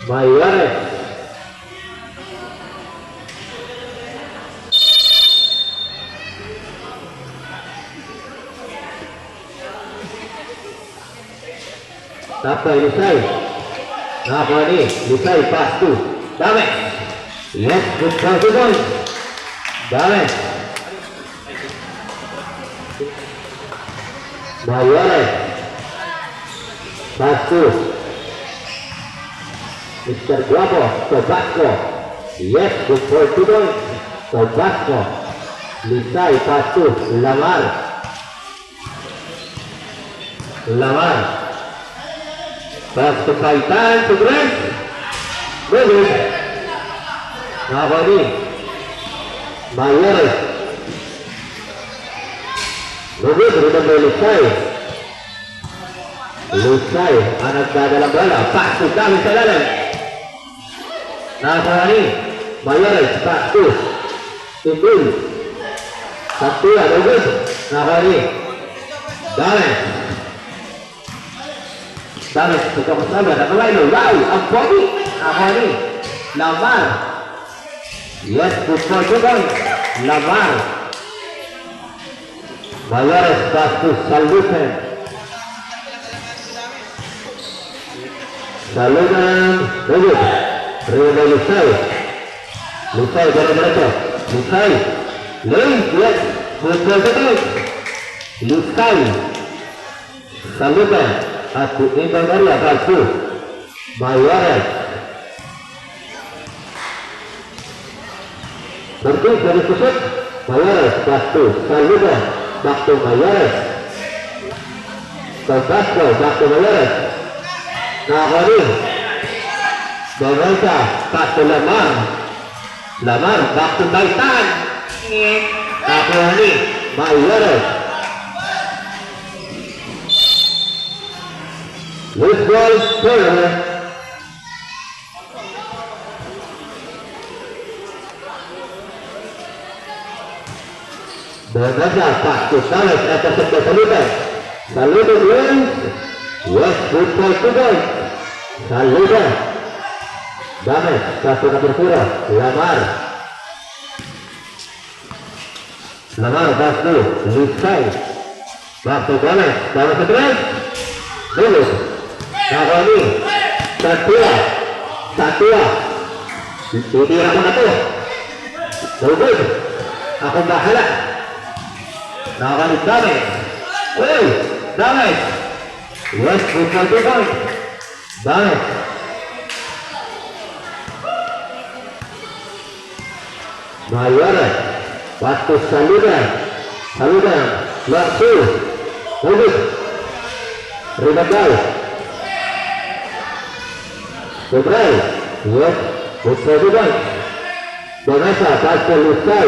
Mayores. Sampai Lisai. Nah, ini Lisai pas tuh. Dame. Yes, good point. Dame. Mayores. Pas tuh. Mr. Guapo, Tobasco. Yes, good point. Tobasco. Lisai pas tuh. Lamar. Pas kekaitan Sugres. Bagus. Nah, ini Mayores. Bagus, sudah Lisai. Lisai, anak dalam bola. Pas kami selalu. Nah, ini Mayores. Pas tuh. Timbul. Satu ya, bagus. Nah, ini Dames, suka bersama dan mulai lo. Wow, apa ni? Lamar. Yes, football juga. Lamar. Mayores Bastus Saludan. Bagus. Rio Lisai. Lisai dari mereka. Lisai. Yes, football juga. Lisai. Saludan. Aku ingin dari atasku. Mayores. Berarti dari pusat Mayores Bastu Saludan. Bastu Mayores. Bastu Mayores. Nah, ini Berita Bastu Lamar Bastu Baitan. Aku ini Mayores. Loose ball forward. Berbaca Pak Kusales atas sebelah Saludan. Saludan wins. Yes, football to goal. Saludan. Dames, satu nomor pura. Lamar Basnu. Lisai. Waktu Dames. Dames sebelah. Bagus. Nah, ini Satya. Ini aku nak tu. Bagus. Aku bahala. Nah, ini Dames. Yes, bukan tu kan. Dames. Mayores. Waktu Saludan. Langsung. Bagus. Ribadal. Putrai. Yes. Putrai juga. Donesa. Pasal Lisai.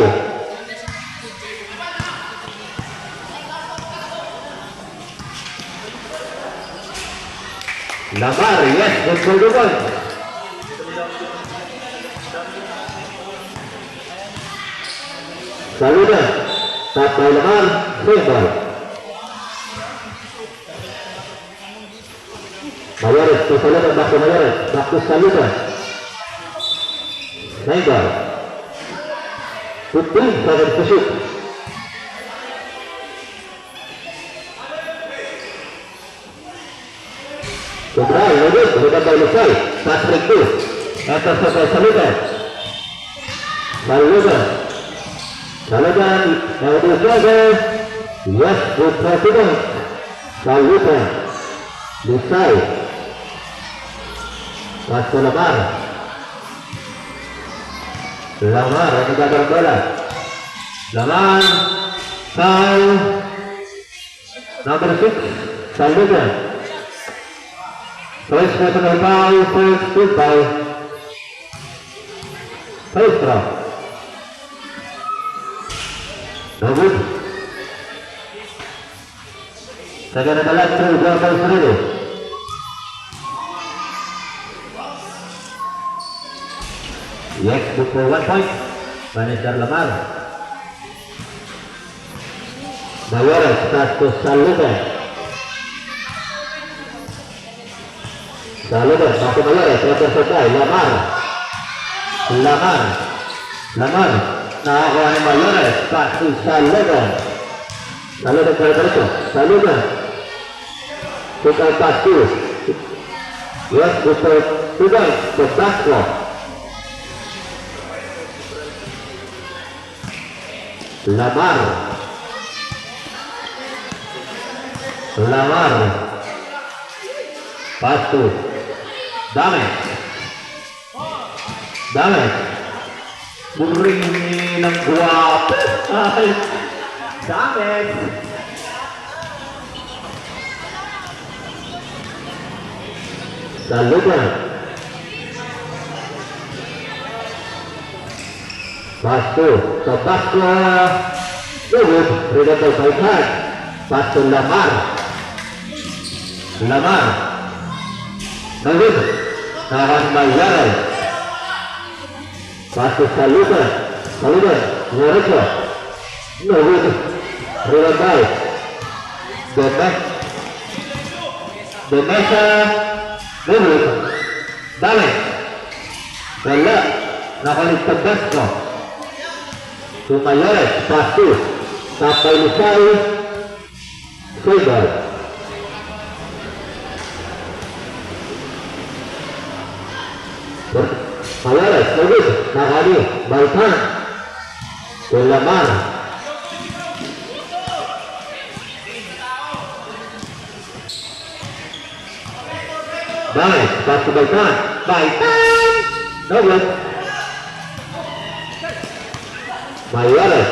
Lamar. Yes. Putrai juga. Saludan. Sampai Lamar. Sebal. Mayores, Saludan, Bakto Mayores, Bakto Saludan. Naikal. Putih, pada pusuk. Putrai, bagus, berdekat Lisai. Patrick tu. Atas sampai Saludan. Saludan, bagus jaga. Yes, Putrai juga. Saludan. Lisai. Pasca Lamar, ini gagal bola. Lamar, foul. Number 6, Saludan. First personal foul, first football. First draw. Bagus. Segera dalam through dua kali sendiri. Yes, good for 1 point. Vanessa Lamar. Mayores, Bastos Saludan. Saludan, Paco Mayores, terlepas selesai, Lamar, nakakuha ni Mayores, pasu Saludan Saludan, tukar pasu, yes, betul, sudah, Basco, Lamar, pasu, Dame, buring ng guwapo, Dame, Saludan, pasu, Basco, turut, Ridho Baikan, pasu Lamar, Nagud, nahan Mayores, pasu Saludan, Ngoreco, Nagud, Ridho Baik, Demesa, Nagud, Dame, Wala, nakalit sa Basco, Mayores, pasu, sampai Lusay, Segal, Mayores, Nagud, nakali, Baikan, Lamar, Baik, pasu Baikan, Nagud, Mayores,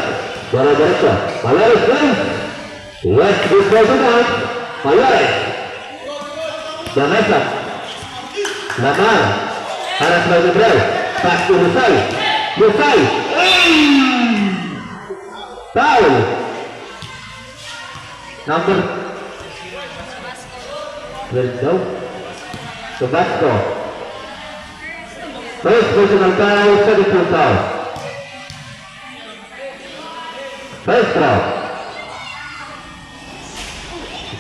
bola derecha, Mayores, yes, good ball to down, Mayores, Damesa, Lamar, harus bagi bel, pasu Lusay, foul, number, Rizzo, Tabasco, first personal foul, second foul. First round.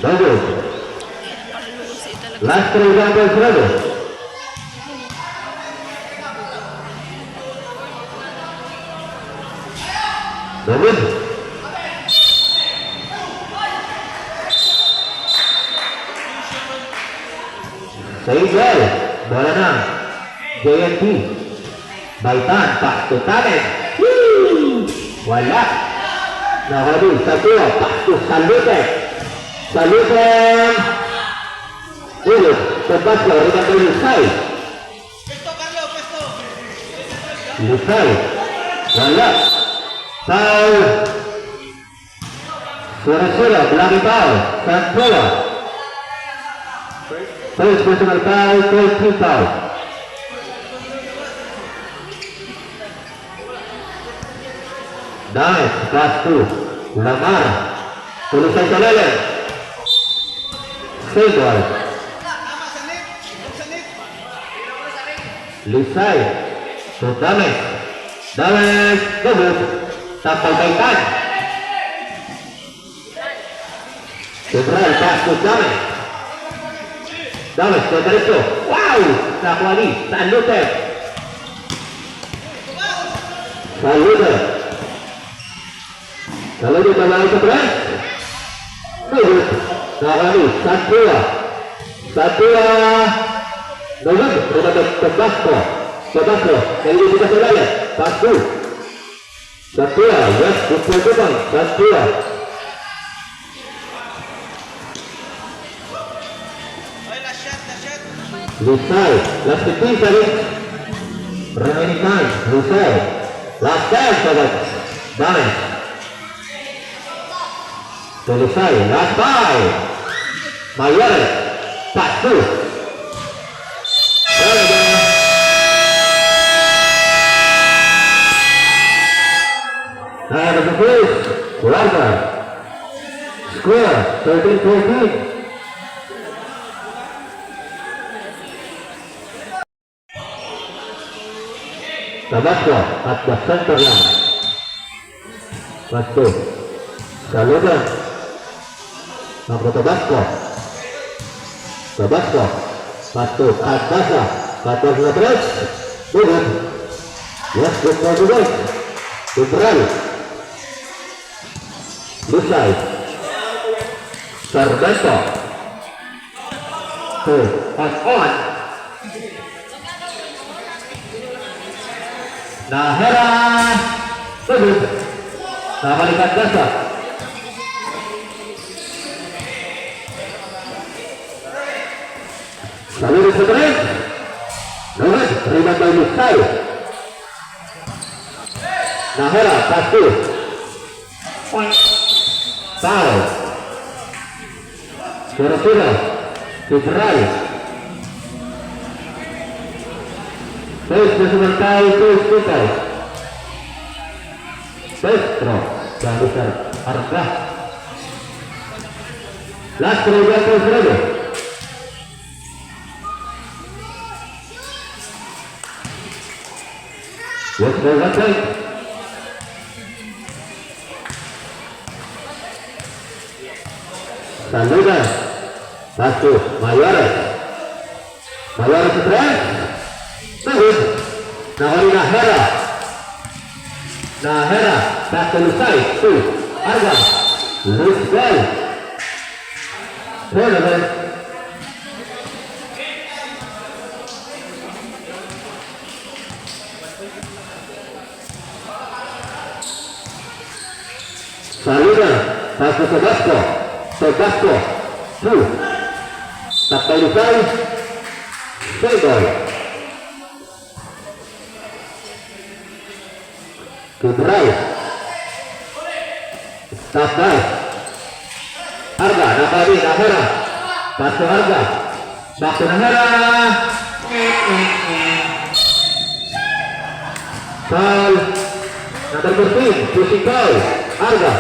Bagus. Last 3 examples ready. Bagus. Sehingga bola nang JNT Baitan Pak Tutanen. Wala. Nakadu, satu, pasu Saludan, Ulut, Tabasco, dengan Lusay, wala, foul, suara-suara, belakang foul, Santola, first personal foul, third team foul. Nice, pasu, Lamar, tulisan Kalele, Segal, Lusay, Dames, Gabut, sampai Baikan, Central, pasu Dames, ke derecho, wow, nakuha ni Saludan, kalau dia kembali ke beras, Nagud, nakali, Santua, Nagud, berada Tabasco, yang ini kita selesai, pasu, Santua, yes, betul betul, Santua, Lusay, last 15 seconds, remaining time, Lusay, last 10 seconds, Dames. Selesai, last 5, Mayores, pasu, and the first quarter, score 13-14. Tabasco at the center line. Pasu, Saludan, Tabasco, Satu Kadasa terus turun. Yes, good. Kubral Lusai Sardanto on Nahera turun. Balikan Dasa lalu diseberin Nuhun terima by Lusai Nahera pasti foul Sudah Kubral sebentar kita Bestro yang besar harga last 3 Yes, that's right. Saludan satu Mayores stres turun Nawari Nahera tak selesai tuh Arga Lusbel tournament Saludan satu Sebasco tuh tak selesai segol Kubral Tasdai Harga Nabadi Nahera Pasu Harga Bakti Nahera Foul Natal Kurtin Pusikau Harga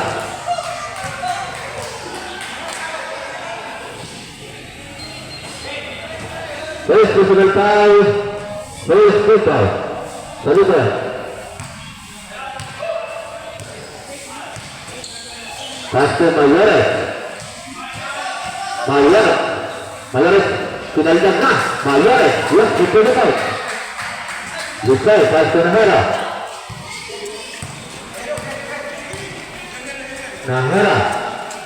Terus Pusikau Terus Pusikau Saludan Pasti Mayores sudah lihat Mayores itu betul Lusai pasti Nahera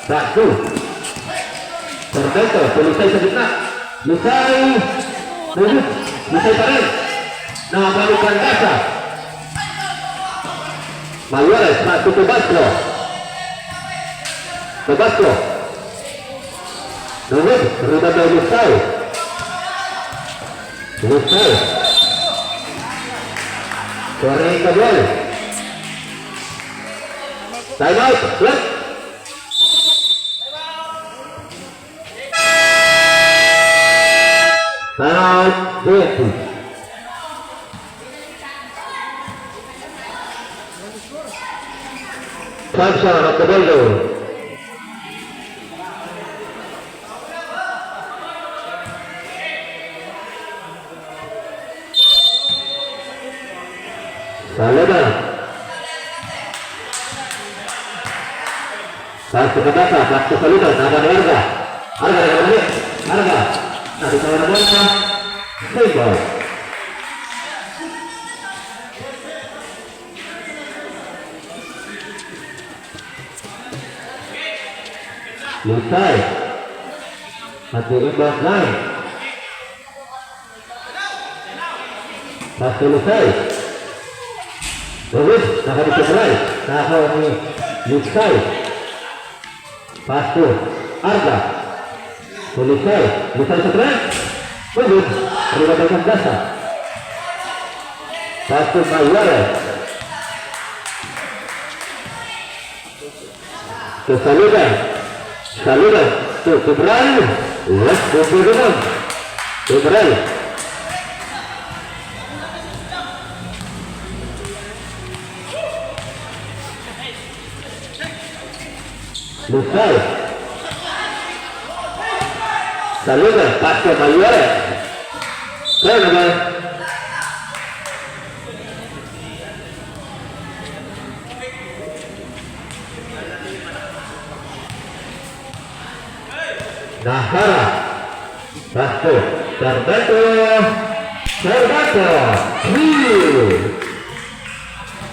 satu Terbentuk Lusai sedikit Lusai tarik balikan Dasa Mayores satu Sebasco Nuhun terlibat dari Lusai Korea kedua time out left time out 20 Samsa Rakabeldo Saludan satu kedata satu Saludan nama Harga satu saudara bola single Lusai satu imbas lain satu Lusai terus nak dikerai ini Lusai pasu Arga Lusai setelah terus terlibat Dasa pasu Mayores ke Saludan tuh Kubral Kubral Lusai Saludan pakai Mayores Saludan Nahara Basto Servanto.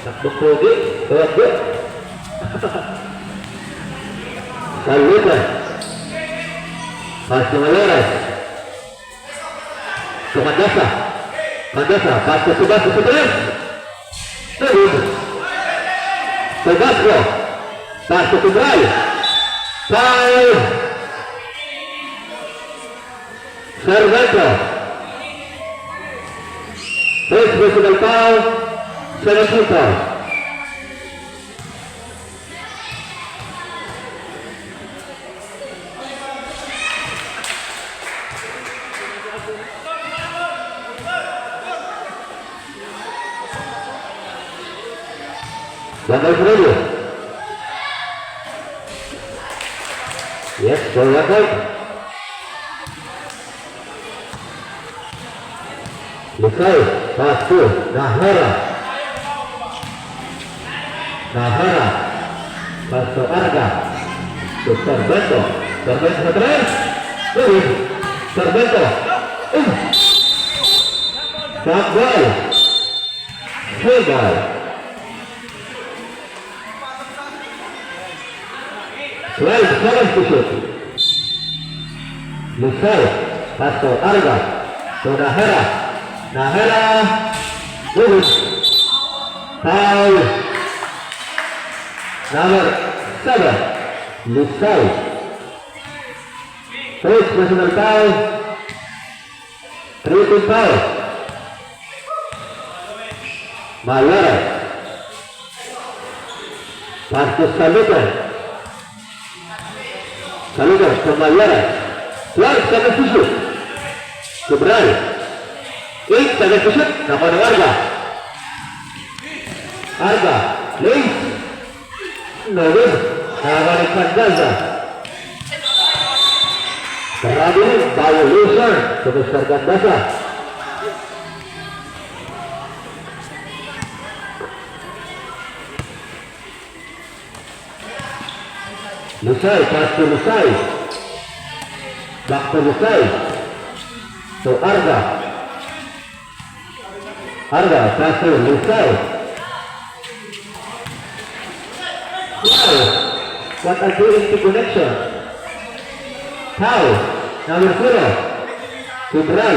Takbuk pogi. Takbuk. Salutan. Pas Mayoras. Mandasa. Pas ke sebelah sebelah. Terus. Sebasco. Pas ke sebelah. Foul. Servanto. First personal foul. Second foul. Langkah selanjutnya. Yes, bola baik. Selesai, pasu, Nahara, pasu Arga, Servanto, terakhir, Servanto, Sagbal, Segal. Selain sekarang kusut Lusai Pasto Arga Nahera lurus foul nomor 7 Lusai first personal foul 3 foul Mayora Pasto Saludan pembayaran Tuan sangat khusus Sebenarnya sangat khusus nama Arga Leis Nogin Nagarikan Gaza Terakhir violation sebesar Gandasa Lusai, pasu Lusai Bakto Lusai So Arga pasu Lusai Wow, what a good connection How, number 0 Kubral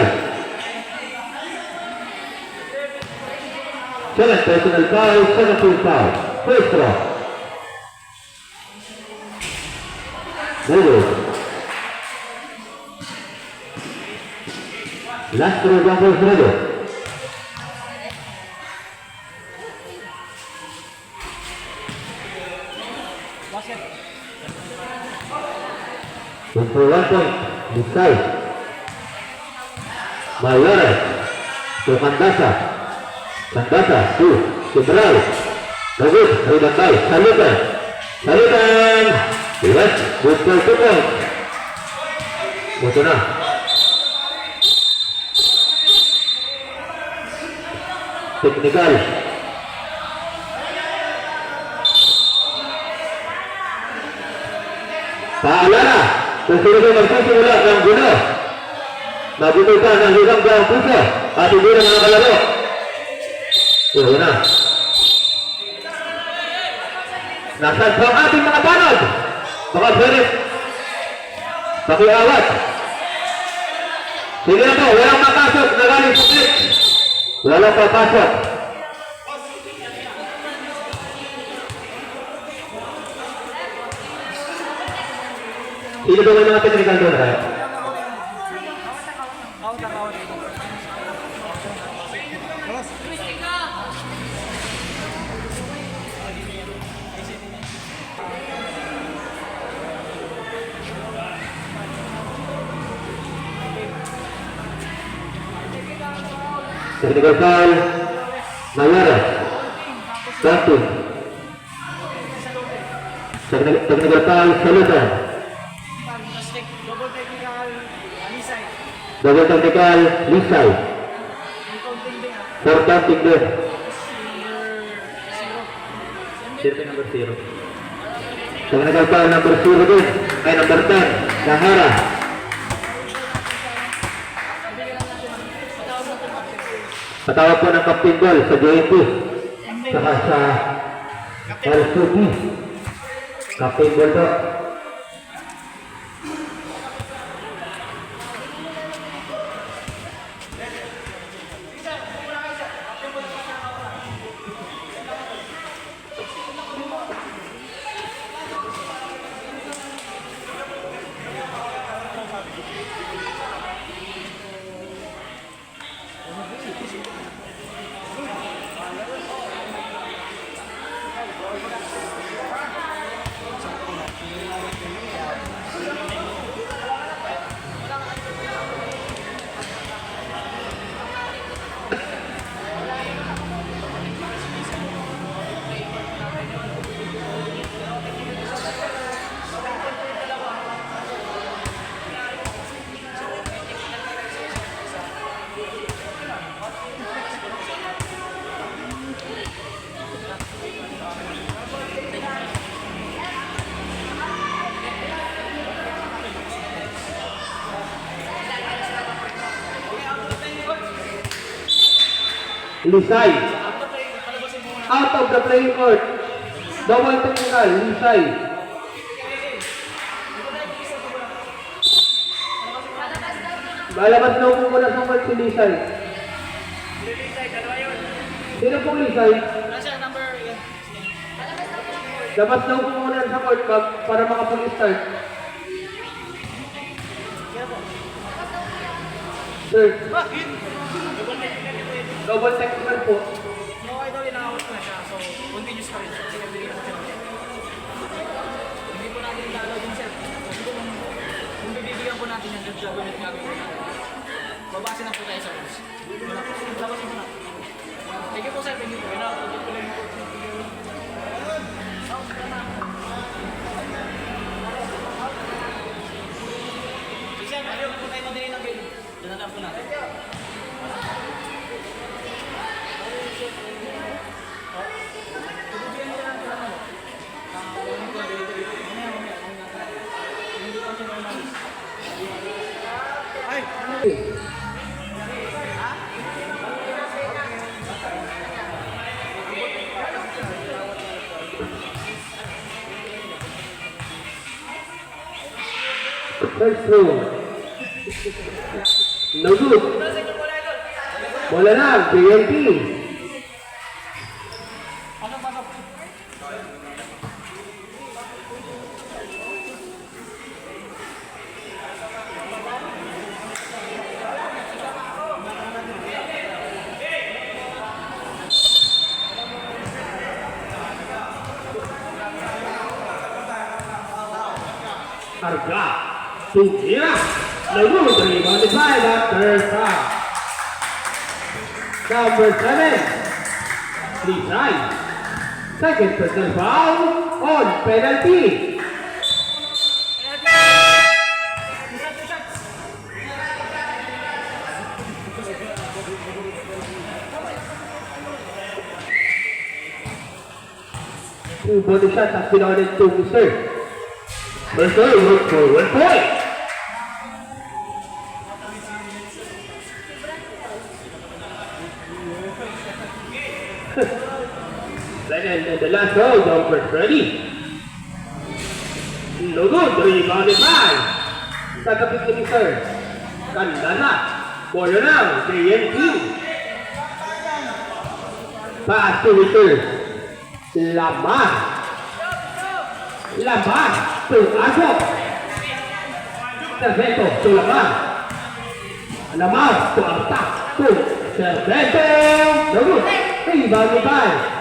Second personal foul, second full foul First throw last throw down for Fredo. For 1 point, Musai Mayora to Mandasa to Sebral bagus, Ridan baik, Salutan yes, good ball to point Mutuna technical paalala kung sino kayo magsisimula ng guno mabutukan ng hilang buong puso at hindi na mga kalaro na nasaan po ang ating mga tanod mga pwede pakiawat sige na po walang makasok na galing sa clip walang papasok sino ba may mga technical doon tayo? Technical foul Mayora Satu technical foul Salutan double technical Lisay for counting din number 0 technical foul number 0 din ay number 10 Nahara Patawag po ng Captain Ball sa JNT. Saka sa LCB. Captain Ball po. Lisay. Out of the playing court. Double technical, Lisay. Lalabas na po muna sa court si Lisay. Sino pong Lisay? Labas na po muna sa court para makapag-start. Sir. Double technical po. No, idol, in-out na siya. So, continuous pa rin siya. Hindi po natin ilalaw din siya. Kung bibigyan po natin yung gagawin natin. Babase na po tayo sa rules. Labas mo na. Thank you po sir, thank you po. In-out, thank you po lang. Sir, ayaw po tayo madali ng game. Diyan na po natin. First throw. No good. Bola na, JNT. Arga. Tumira. Lalu terima di sana tersa. Number 7. Lisay. Second personal foul on penalty. Two body shots has been ordered to Mr. Mr. look for 1 point. And the last row, Jumpers ready. No good, rebounded by. Tatapit ni Mr. Ganda na. Bola now, JNT. Pass to Mr. Lamar. Lamar to Asok. Servento to Lamar. Lamar to attack to Servento. No good, rebounded by.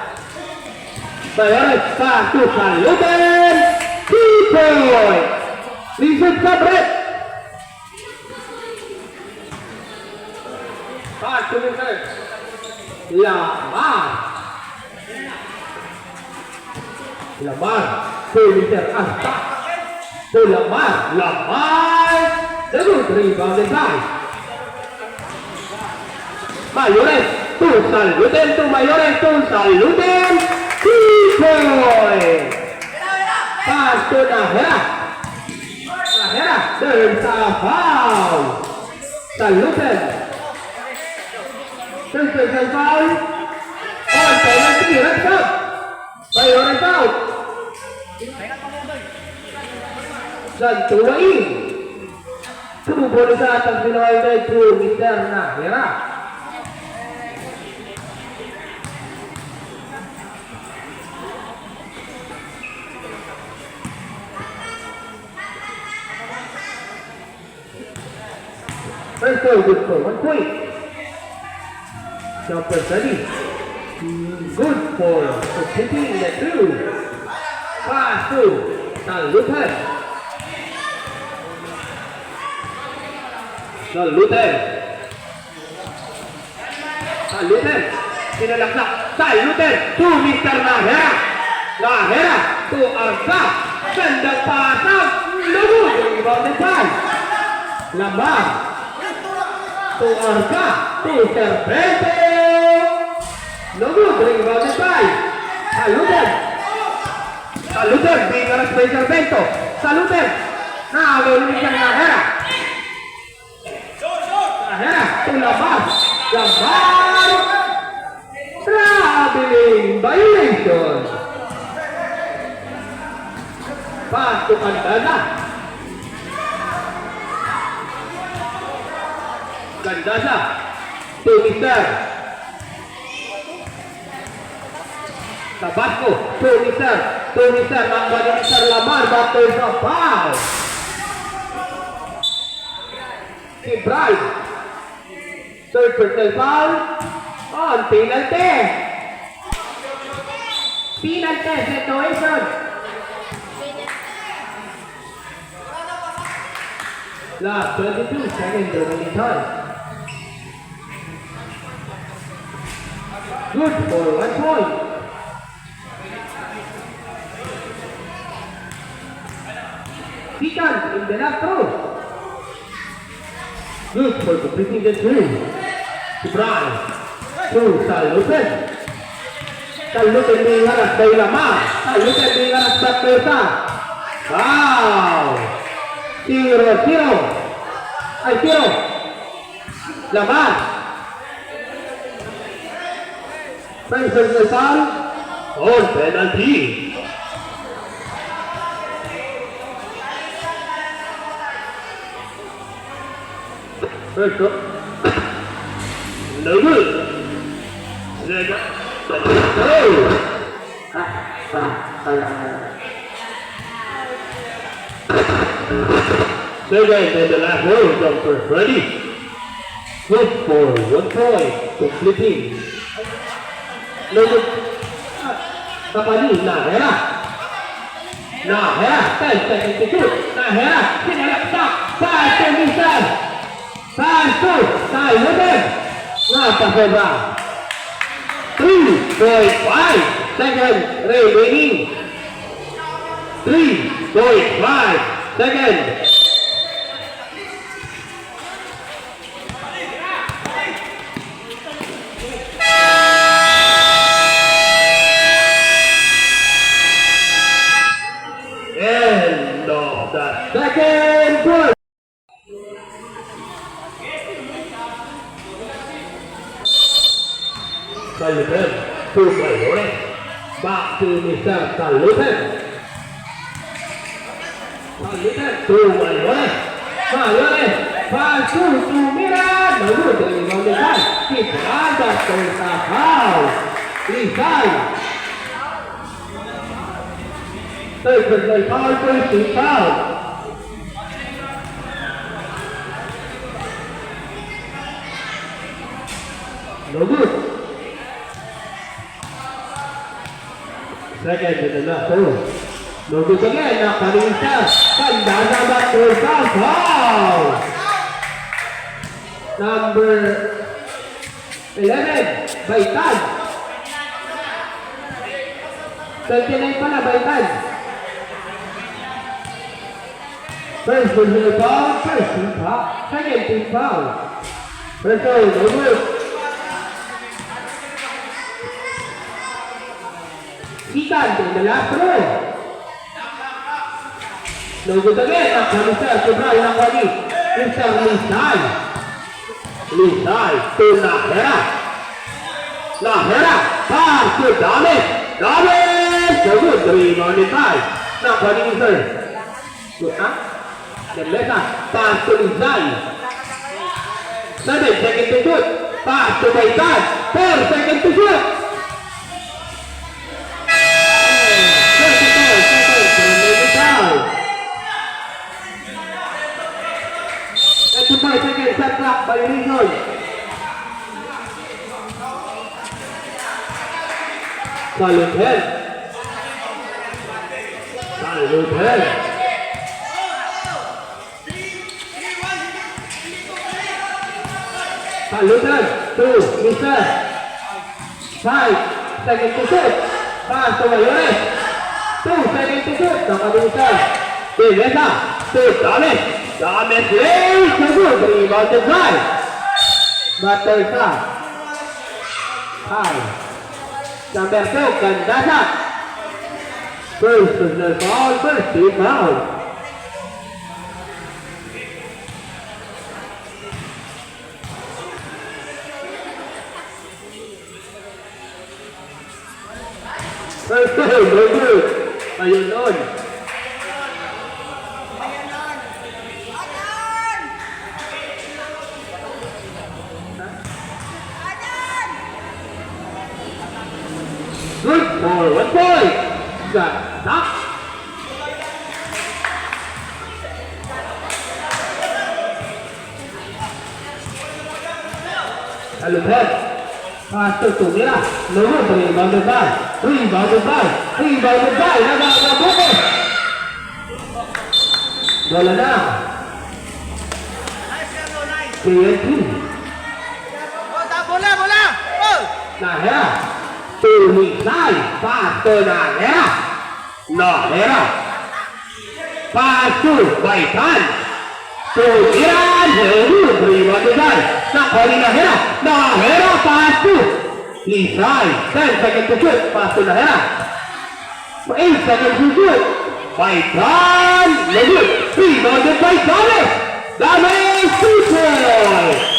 Bayones pass to Saluten. 2 point. Lizard Cabret. Pass to Mr. Lamar. Lamar to Mr. Asta. To Lamar. Lamar. The good rebounded by. Mayores to Saluten. To Mayores to Saluten. 2 point. Pass to Nahera. Nahera. There's a foul. Saluten. First personal foul. On penalty, red up. By orange out. Dan tuwain. Sumubol sa atang pinawalday to Mr. Nahera. First goal, good for 1 point. Jumper study. Good for completing the 2. Pass to Salutan. Salutan. Sinalaklak. Salutan to Mr. Nahera. Nahera to Arca. Gandang pasang. Lugod. Rebounded by Lamar. To Arca. To Serpente. Lugod. Rebounded by Salutan. Salutan. Bingaras by Serpento. Salutan. Nakagawin siya ng Nahera. Nahera. To Lamar. Lamar. Traveling violation. Pass to Candasa. Candasa to Mr. Tabasco to Mr. Nangwa ni Mr. Lamar, but there's a foul. Kibral. Third personal foul on penalty. Penalty situation. Last 22 seconds remaining time. Good for 1 point. Pican in the last throw. Good for completing the 2. Brian to Salutan. Salutan diharap dari Lamar. Salutan diharap Salutan. Wow. 0-0. Ay, 0. Lamar. First personal foul on penalty. First up. No good. Second and the last row jumper ready. Good for 1 point. Completing. No good. Kapali, Nahera. Nahera. 10 seconds to shoot. Nahera. Sinalaksak. Pass to Mr. Pass to Salutan. Rata Febra. 3.5 seconds remaining. 3.5 seconds. End of the second quarter. Salutan to Mayore. Back to Mr. Salutan. Salutan to Mayore. Mayore. Pass to Miran. Lalu dari Mandekan. Kita ada Tertakau. Rizal. Third personal foul, first team foul. No good. Second and the last foul. No good again. Nakalisa. Candasa back to foul. Number 11, Baitan. 29 pala, Baitan. First personal foul, first team foul, second team foul. First foul, no good. Ikan in the last row. No good again. Nakalisa. Sobral ng kani. Mr. Lisay to Nahera. Nahera, pass to David. David, so good, the rebound inside. Now running inside. Good, huh? Then Lesa, pass to inside. 7 seconds to shoot. Pass to Baitan. 4 seconds to shoot. 34 seconds to make it down. 35 seconds shot clock by Rizal. Salute Hell. Salute Hell. Salute Hell. 2, Mr. 5 seconds to shoot. Pass to Mayores. 2 seconds to shoot. Nakabisa. Pinesa. To Damet. Damet lays the good. Rebounded drive. Matersa. High. Number 2, ganda shot. First personal foul, first team foul. First foul, no good. Ayun nun. Good for 1 point. Got stop. Alubhead. Pass to Tumira. No good. Rebounded by. Nagabuko. Bola na. TNT. Bola! Oh! Nahera. Tumisay. Pass to Nahera. Nahera. Pass to Baitan. Tumiran. Good. Rebounded by. Nakali Nahera. Nahera. Pass to Lisay. 10 seconds to shoot. Pass to Nahera. 8 seconds to shoot. Baitan. No good. Rebounded by Damet. Damet. 2 points.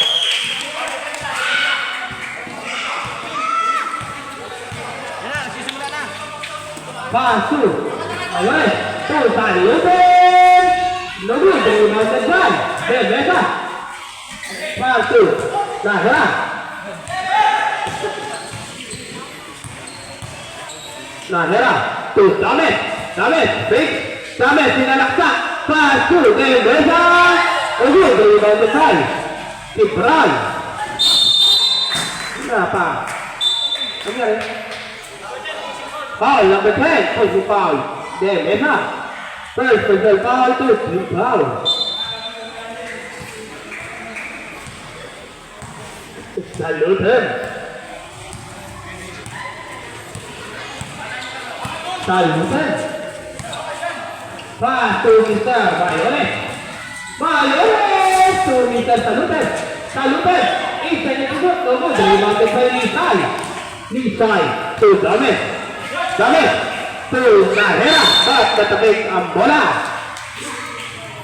Pass to Mayores. To Salute. No good. Rebounded by Bebesa. Pass to Nahera. Nahera to Damet. Damet, big. Damet sinalaksak. Pass to Bebesa. No good. Rebounded by Ibran. Kenapa? Nangyari? Foul number 10, personal foul. Bebesa. First personal foul to team foul. Salute him. Salute. Pass to Mr. Mayores. Mayores to Mr. Salute. Salute. 8 seconds to shoot. No good. Rebounded by Lisay. Lisay to Damet. Damet to Nahera. But natabig ang bola.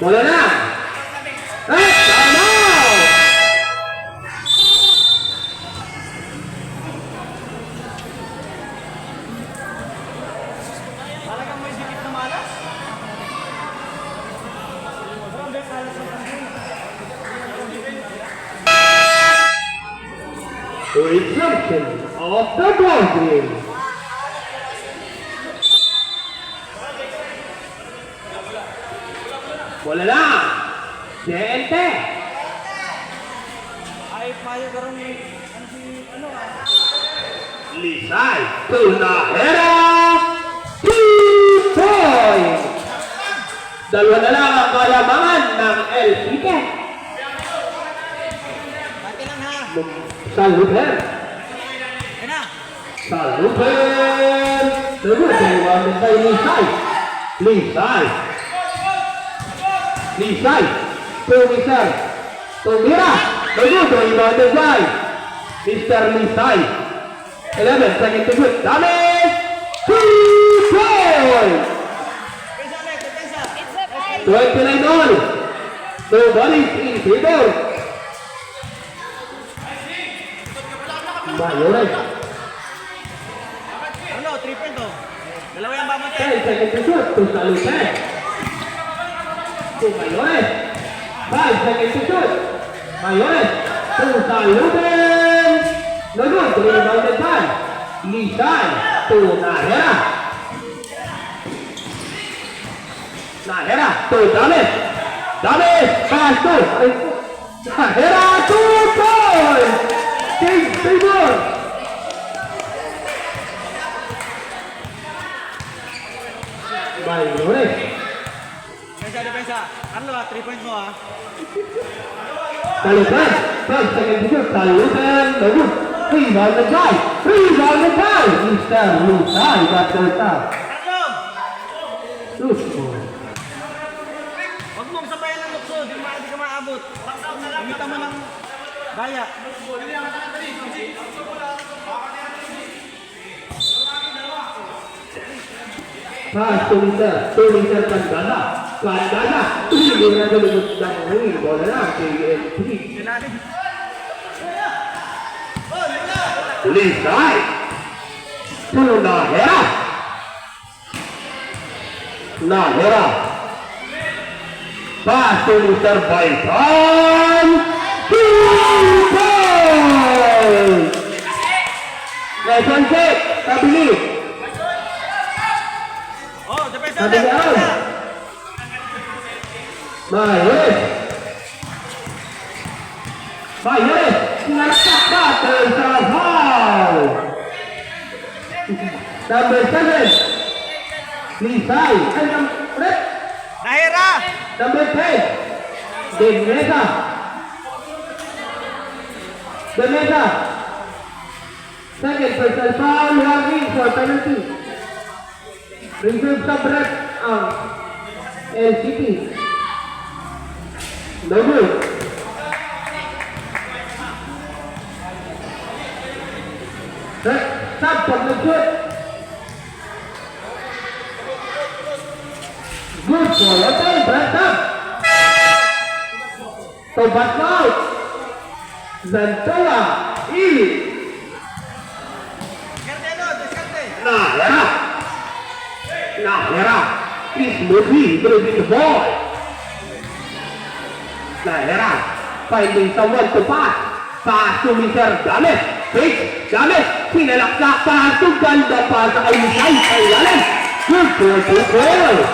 Bola na. Tama! Talagang may dikit na malas. Resumption of the ball game. Bola na. TNT. Ay, payo karong Lisay to Nahera. 2 points. Dalawa na lang ang kalamangan ng LCK. Pati lang ha. Salute. Yan na. Salute. Salute. Iwanan kay Lisay. Lisay. Lisay. To Mr. Tumira. Naguto. Iwanan kay Mr. Lisay. 11 seconds to shoot. Damet. 2 points. Depensa. 29 all. Nobody's in favor. Mayores. Dalawa yung babot 10 seconds to shoot to Saluten. To Mayores. 5 seconds to shoot. Mayores to Saluten. No good. Rebounded by Lisan to Nahera. Nahera to Dames. Dames pass to Nahera 2 points. King Timur. Mayores. Depensa. Ano 3 points mo Saluten. 5 seconds to shoot. Saluten. No good. Rebounded by Mr. Lusay. That's the top. Shoot ball. Huwag mong sabayan ng lukso, di ka maabot. Umita mo ng daya. Pass to Mr. Pandana. Hindi na lumabas ng huli. Bola na, KNP. Lisay. To Nahera. Nahera. Pass to Mr. Baitan. 2 points. Lesson 6. Kabili. Oh, depensa Kabili out. Mayores. Nalaksak pa. There's a foul. Number 7. Lisay. Ay, number Nahera! Number 10. Demesa. Second personal foul. Having for penalty. Reserve sa break ang LCP. No good. Stop pag nag-shoot. Good for hotel, break up. Tobat out. Zantola. Ili. Diskarte! Nahera is moving the ball. Nahera finding someone to pass. Pass to Mr. Dames. Dames, pinalaksak pass to ganda pass kay Lisay. Ay lalim. Good for 2 points.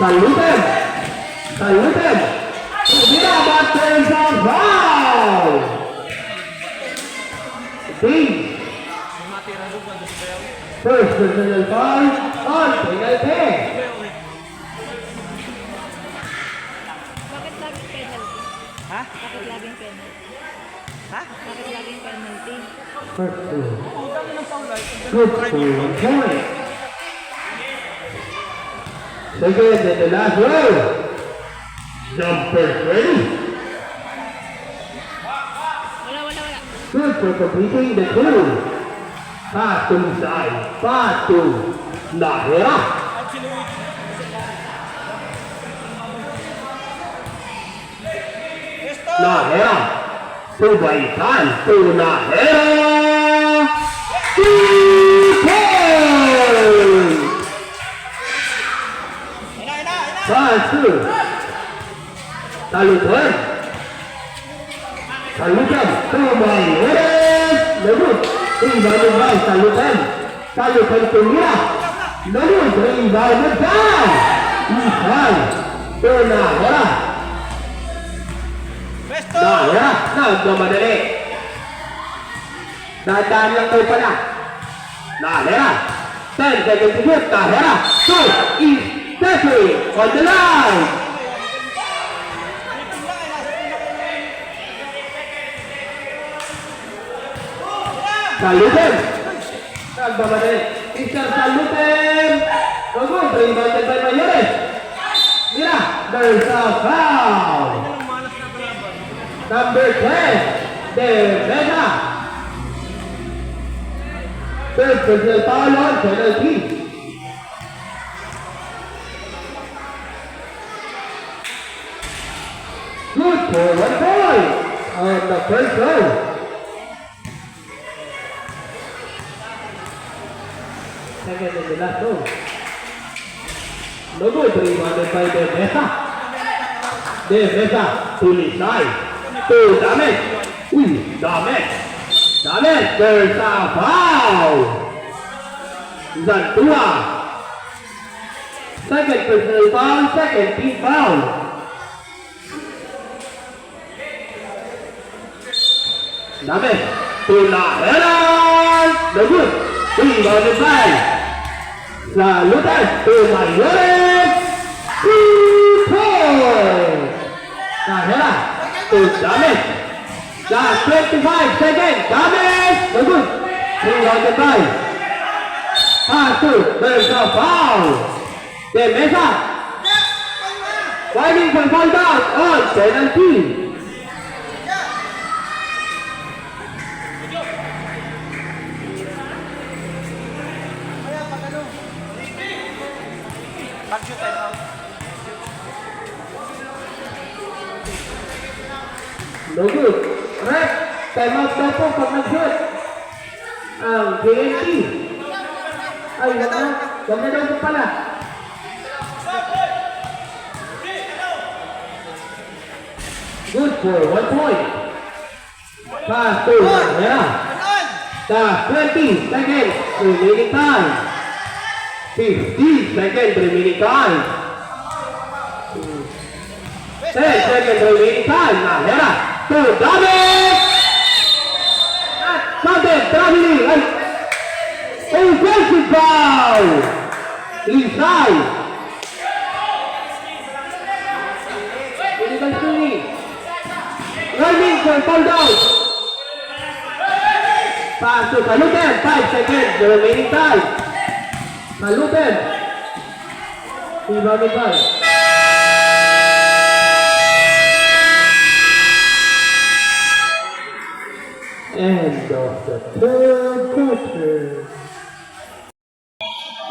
Saluten. Binabat there's a foul. First personal foul on penalty. Bakit laging penalty? Ha? Bakit laging penalty? Ha? Bakit laging penalty? First two. Dami ng foul light. Good for 1 point. Second and the last row. Jumper ready. Wala. Good for completing the two. Pass to Lisay. Pass to Nahera. Nahera. To Baitan. To Nahera. 2 points. Pass to Saluten. To Mayores. Good. Rebounded by Saluten to Mira. Good. Rebounded down. Lisay. To Nahera. Nahera. Nagmamadali. Dadaan lang daw pala. Nahera. 10 seconds to shoot. Nahera. 2 is Steffi on the line. Saluten. Nagmamadali. Mr. Saluten. Good. Rebounded by Mayores. Mira. There's a foul. Number 10. Demesa. Third personal foul on penalty. Good for 1 point on the first row. Second and the last row. No good. Rebounded by De Mesa. De Mesa to Lisay. To Damet. Uy, Damet. Damet. There's a foul. Zantua. Second personal foul. Second team foul. Damet. To Lahera. No good. Rebounded by Salutas to Mayores. 2 points. Lahera to Damet. Just 25 seconds. Damet. No good. Rebounded by pass to. There's a foul. De Mesa. Fighting for foul down on penalty. Pag-shoot time out. No good. Ref, time out daw po pag nag-shoot. Ang JNT. Ay, wag na. Wag na daw po pala. Good for 1 point. Pass to Lahera. The 20 seconds remaining time. 15 seconds remaining time. 10 seconds remaining time. Lahera to Damet. Damet traveling. Offensive foul. Inside. Illegal swinging. Running for foul down. Pass to Saluten. 5 seconds remaining time. Saluten. Rebounded by end of the third quarter.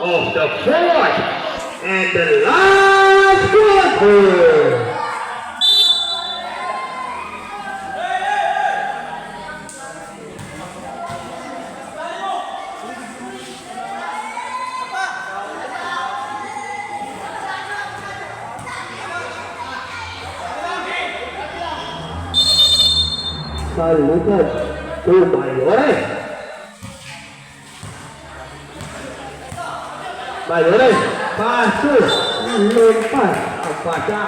Of the fourth and the last quarter. Saluten to Mayores. Mayores, pass to lompat kepada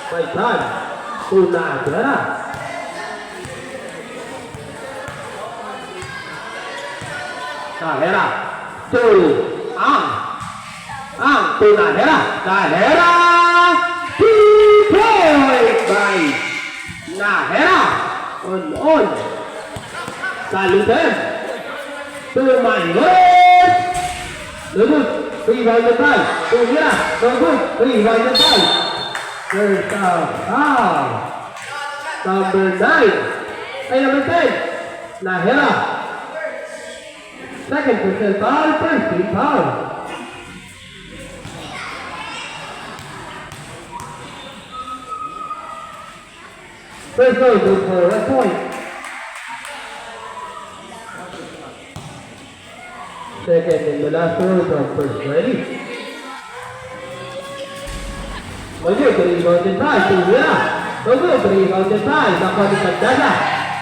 Baikan to Lahera. Lahera to Ang to Lahera. Lahera 2 points by Lahera. On. Saluten to Mayores. No good. Rebounded by Lahera. No good. Rebounded by there's a foul. Number 9. Ay, number 10. Lahera. Second personal foul. First team foul. First goal good for 1 point. Second in the last row from first ready. Maju ke rebounded by Lahera. Maju ke rebounded by dapat diperdaya.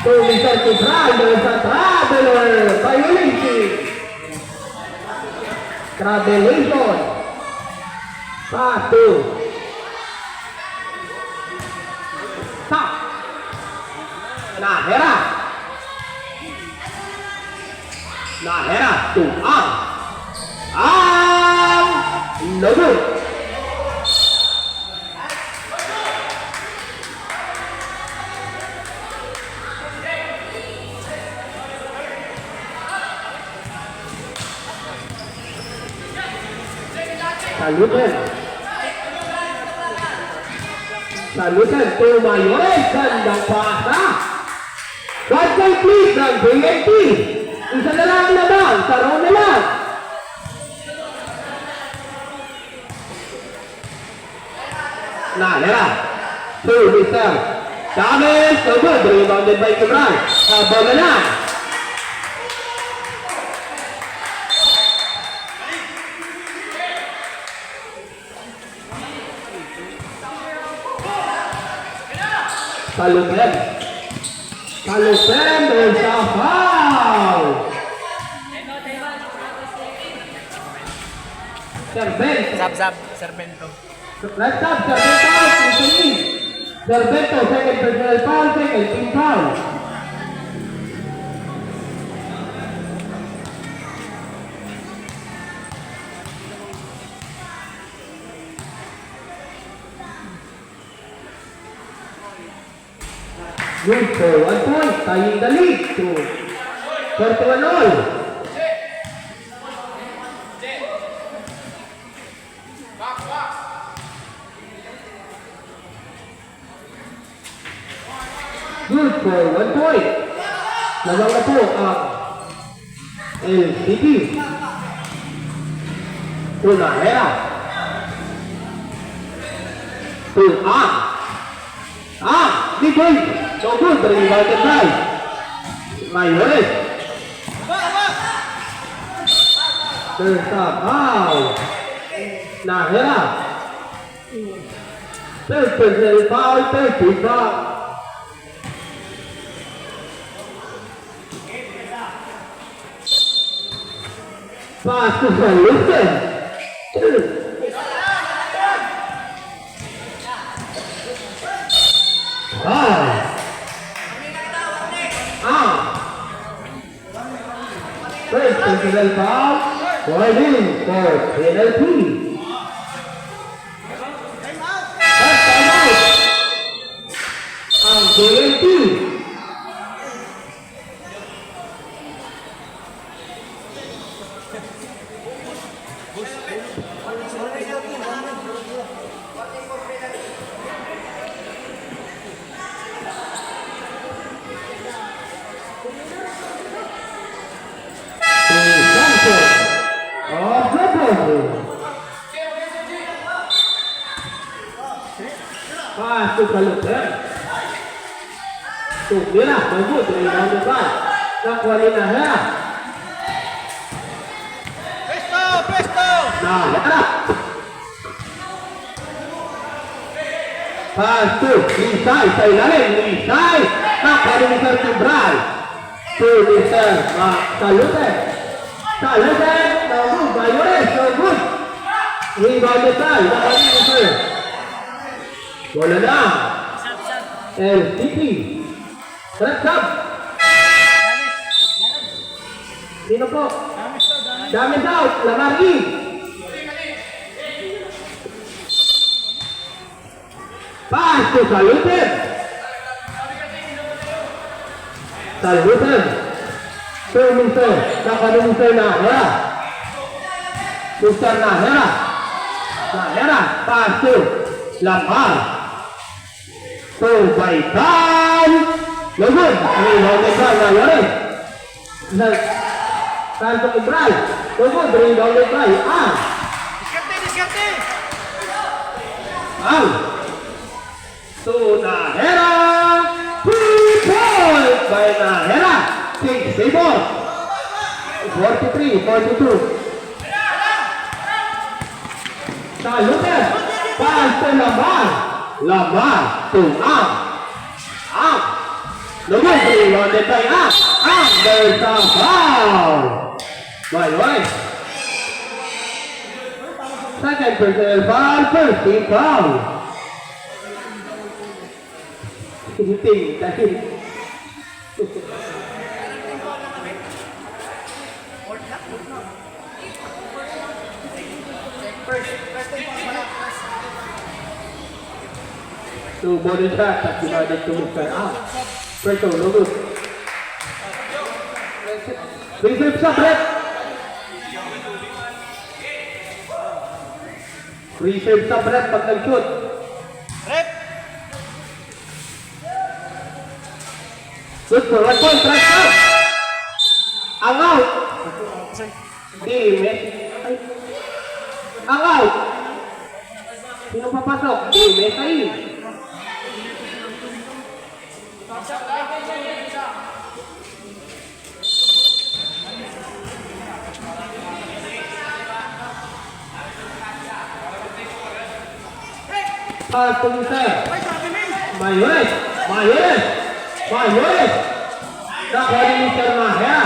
To Mr. Kibran dengan traveler violation. Travelation. Satu. Stop. Lahera to Ang. No good. Saluten to Mayores dan Dapasa. 1 point lead ng BNT. Isa na lang naman, taro na lang. Lahera to Mr. Damage, so good. Rebounded by Cabral. Bola na. Kalupen. Kalupen dahil sa foul. Servento. Zap, Serpento. Left up, Servento. Servento, second personal foul, second team foul. Good for 1 point, tying the lead to 41 all. Good for 1 point. Lamang na po ang LCT. Tunahera. Big so good, rebounded by Mayores. There's a foul. Nahera. Third personal foul, third team foul. Pass to Salusten. First personal foul, winding for penalty. First time out. Ang penalty. Pass to Kalupen. Tumira, bagus, rebounded by Nakuha ni Nahera. Presto! Nahera. Pass to Lisay, sa ilalim, Lisay. Nakuha ni Mr. Cabral. To Mr. Kalupen. Kalupen, bagus, Mayores, bagus. Rebounded by Nakuha ni Mr. Bola na. LCT. Correct up. Sino po? Damage out. Lamari. Pass to Salusten. Salusten. Mr. Mr. Nahera. Mr. Nahera. Nahera. Pass to Lamar. So by time, lagod. Rebounded by Mayores. Santo Cabral. Lagod. Rebounded by Diskarte! So Nahera. 3 point by Nahera. 6-4. 43-42. Saluten. Pass to Lamar. Lamar to Lagod, rebounded by there's a foul. Mayores. Second personal foul, first team foul. Ting, dahil. So body shot at divided to Mr. Preto, lugod. Receive sa break. Receive sa break pag nag-shoot. Rep! Good for 1 point, right out. Ang out. Di, ang out. Sino papasok? Di, Mesay. Pass to Mister. Mayores. Mayores. Mayores. Nakuha ni Mister Nahera.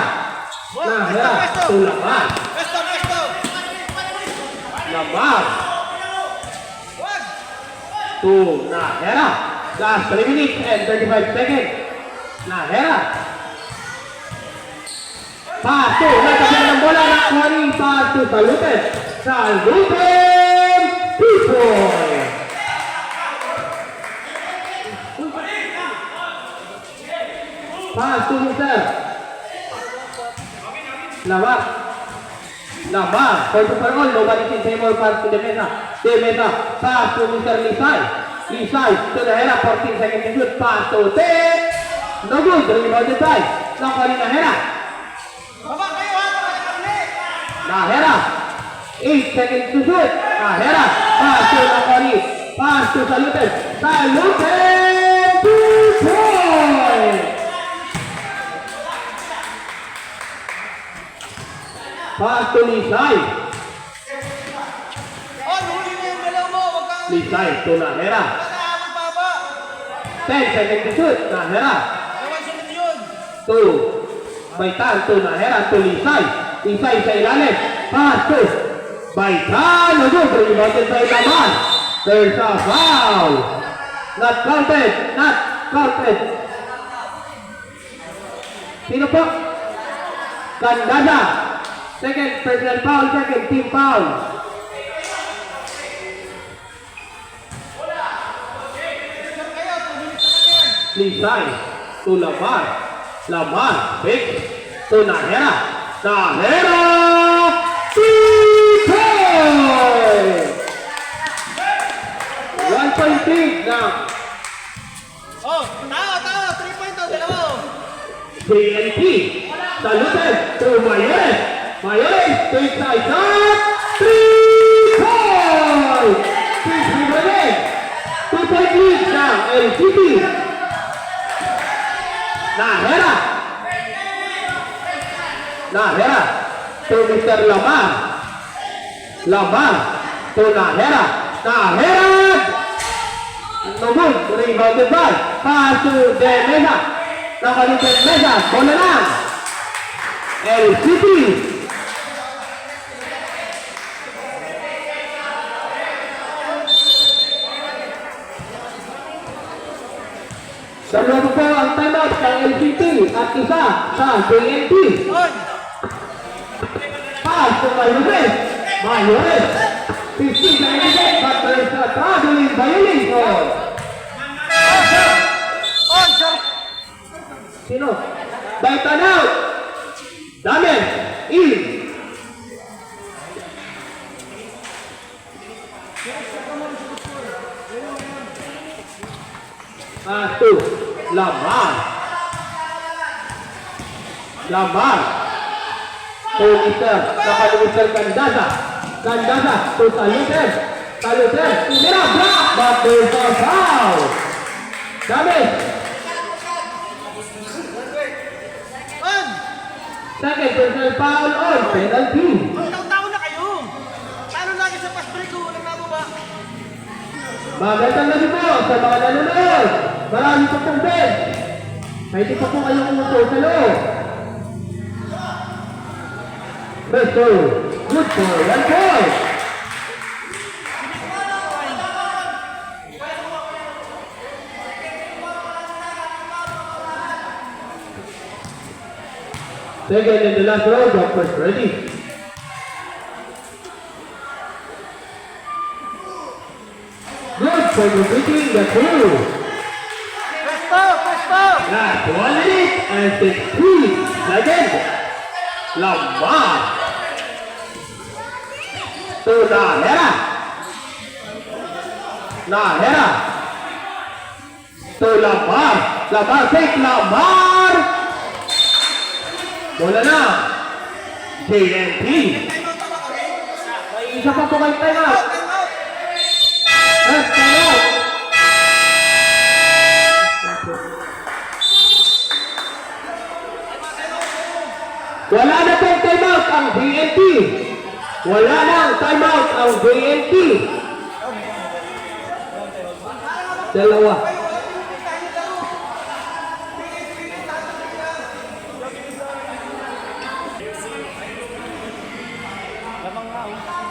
Nahera. To Lamar. Lamar. To Nahera. Last 3 minutes and 35 seconds. Nahera. Pass to. Nagkabila ng bola. Nakuha ni pass to Saluten. Saluten. 2 points. Pass to Mister. Lamar. Lamar. Point for all. Nobody can say more pass to the mesa. De mesa. Pass to Mr. Lisay. Lisay to the Hera. 14 seconds to shoot. Pass to Te. No good. Rebounded by. Nakuha ni Nahera. Nahera. 8 seconds to shoot. Nahera. Pass to Nakoni. Pass to Saluten. Saluten. 2 points. Pass to Lisay. Lisay to Nahera. 10 seconds to shoot. Nahera. To Baitan to Nahera to Lisay. Lisay sa ilalim. Pass to Baitan. No good. Rebounded by Lamar. There's a foul. Not counted. Not counted. Sino po? Gandada. Second personal foul, second team foul. Lisay to Lamar. Lamar, big to Nahera. Nahera! 3 points! 1.3 now. Oh, tao, 3 point to, dalawa. JNT. Saluten to Mayores. Mayores to inside shot. 3 points! 6 again. 2-point lead now. LCT. Nahera. Nahera to Mr. Lamar. Lamar to Nahera. Nahera. No good. Rebounded by. Pass to De Mesa. Nakalimutan De Mesa. Bola na. LCT. Dalawa po ang timeout ng LCT at isa sa JNT. Pass to Mayores. Mayores. 15 seconds, but there is a traveling violation. Sino? Baitan out. Damien. In. Pass to Lamar. Lamar. To Mr. Nakalimutan Candasa. Candasa to Saluten. Saluten. Tumira block. But there's a foul. Damien. Second personal foul on penalty. Tao na kayo. Paano lagi sa fast break ko? Walang nababa. Magandang gabi po sa mga nanonood. Marami pa pong bed. Pwede pa po kayong umuto sa loob. Besto, good for 1 point. Second and the last round of first ready. Good for completing the two. Last 1 minute and 16 seconds. Lamar. To Nahera. Nahera. To Lamar. Lamar take Lamar. Bola na. JNT. May isa pa po kayo timeout. Left timeout. Wala na pong timeout ang BNT. Wala nang timeout ang BNT. Dalawa.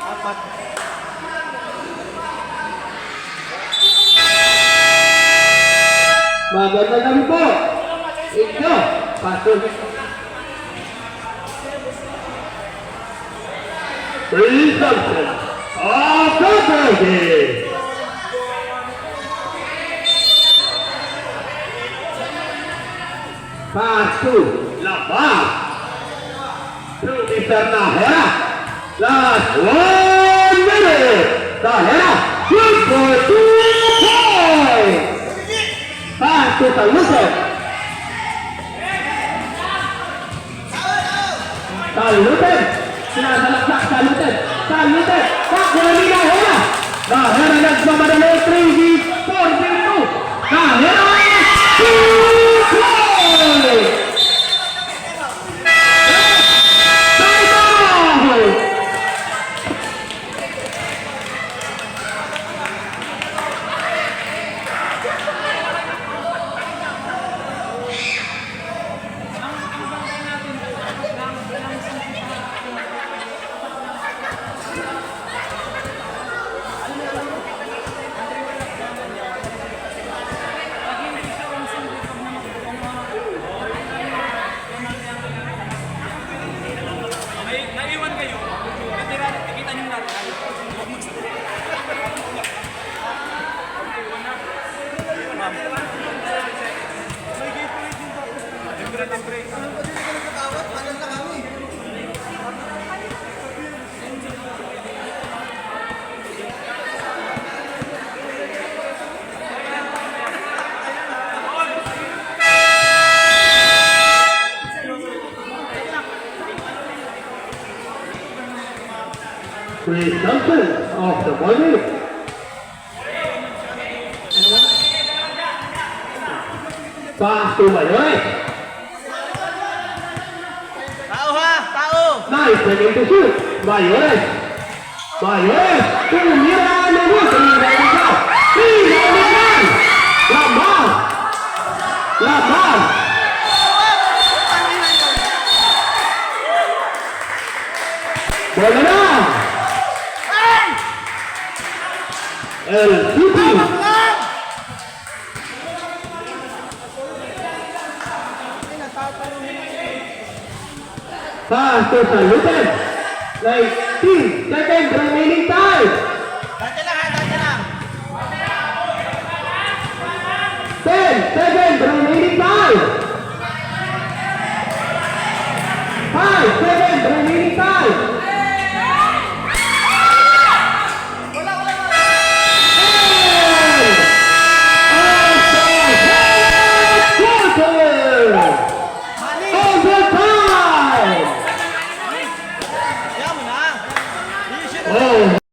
Apat. Magandang gabi po. Inyo, pasok. Resumption of the game. Pass to Lamar. To Mr. Nahera. Last 1 minute. Nahera, shoot for 2 points. Pass to Talutet. Talutet. Sinasalaksak Talutet. Talutet. Pakuha ni Nahera. Nahera nagmamadali 3-4-2. Nahera. 2 points. Naiwan kayo. Natira, nakikita niyo natin. Resumption of the morning. Pass to Mayores. Tao ha! Tao! Nice second to shoot. Mayores. Mayores. Tumira na mo. Lamar. Lamar. Bola na. El City. Pass to Talutet. 19 seconds remaining time. Dati lang ha! Dati lang! 10 seconds remaining time. 5 seconds remaining time.